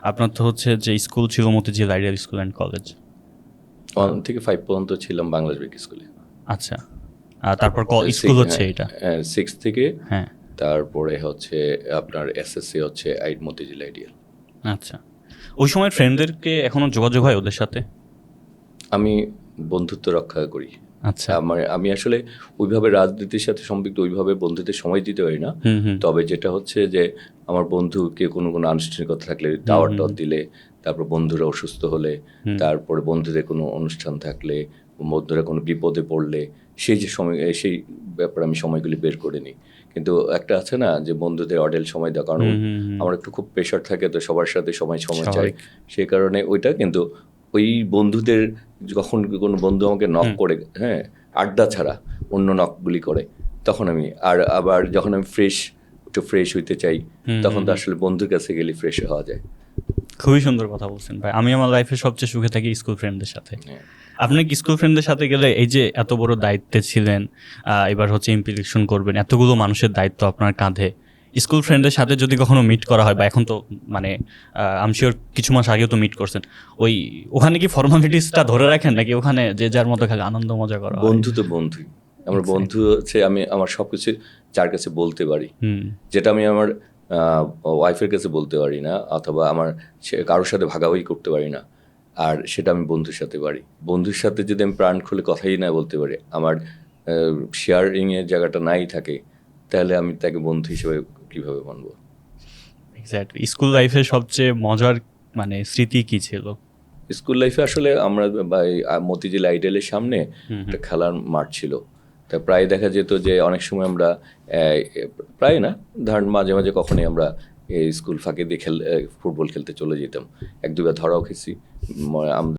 আপনার তো হচ্ছে যে স্কুল ছিল Motijheel ideal school and college. 1 থেকে 5 পর্যন্ত ছিলাম বাংলাদেশ বেক স্কুলে। আচ্ছা, তারপর স্কুল হচ্ছে এটা। 6 থেকে হ্যাঁ, তারপরে হচ্ছে আপনার এসএসসি হচ্ছে মতিঝিল আইডিয়াল। আচ্ছা। ওই সময় ফ্রেন্ডদেরকে এখনো যোগাযোগ হয় ওদের সাথে? আমি বন্ধুত্ব রক্ষা করি। আচ্ছা। আমি আসলে ওইভাবে রাজনীতির সাথে সম্পৃক্ত, ওইভাবে বন্ধুদের সময় দিতে পারি না। তবে যেটা হচ্ছে যে আমার বন্ধুকে কোনো আনুষ্ঠানিকতা থাকলে, দাওয়াত দিলে, তারপর বন্ধুরা অসুস্থ হলে, তারপরে বন্ধুদের কোনো অনুষ্ঠান থাকলে, বন্ধুরা কোনো বিপদে পড়লে, সেই যে সময়, সেই ব্যাপারে আমি সময়গুলি বের করে নিই। কিন্তু একটা আছে না যে বন্ধুদের অডেল সময় দেওয়া, কারণ আমার একটু খুব প্রেশার থাকে, তো সবার সাথে সময় চাই, সেই কারণে ওইটা। কিন্তু ওই বন্ধুদের যখন কোনো বন্ধু আমাকে নক করে, হ্যাঁ, আড্ডা ছাড়া অন্য নকগুলি করে, তখন আমি আবার যখন আমি একটু ফ্রেশ হইতে চাই, তখন তো আসলে বন্ধুর কাছে গেলে ফ্রেশ হওয়া যায়। খুবই সুন্দর কথা বলছেন ভাই। আমি আমার লাইফে সবচেয়ে সুখে থাকি স্কুল ফ্রেন্ডদের সাথে। আপনি কি স্কুল ফ্রেন্ডদের সাথে গেলে, এই যে এত বড় দায়িত্বে ছিলেন, এবার হচ্ছে ইমপ্লিকেশন করবেন, এতগুলো মানুষের দায়িত্ব আপনার কাঁধে, স্কুল ফ্রেন্ডের সাথে যদি কখনো মিট করা হয়, বা এখন তো মানে আমি শিওর কিছু মাস আগেও তো মিট করছেন, ওখানে কি ফর্মালিটিসটা ধরে রাখেন, নাকি ওখানে যে যার মতো খালি আনন্দ মজা করা হয়? বন্ধু তো বন্ধুই। আমার বন্ধু হচ্ছে আমি আমার সব কিছু যার কাছে বলতে পারি, যেটা আমি আমার ওয়াইফের কাছে বলতে পারি না, অথবা আমার কারোর সাথে ভাগাভাগি করতে পারি না, আর সেটা আমি বন্ধুর সাথে পারি। বন্ধুর সাথে যদি আমি প্রাণ খুলে কথাই না বলতে পারি, আমার শেয়ারিংয়ের জায়গাটা নাই থাকে, তাহলে আমি তাকে বন্ধু হিসেবে কীভাবে মানবো? এক্স্যাক্টলি। স্কুল লাইফের সবচেয়ে মজার মানে স্মৃতি কি ছিল? স্কুল লাইফে আসলে আমরা মতিঝিল আইডিয়ালের সামনে একটা খেলার মাঠ ছিল। তা প্রায় দেখা যেত যে অনেক সময় আমরা, প্রায় না, ধরেন মাঝে মাঝে কখনোই আমরা স্কুল ফাঁকে দিয়ে ফুটবল খেলতে চলে যেতাম। 1-2বার ধরাও খেয়েছি।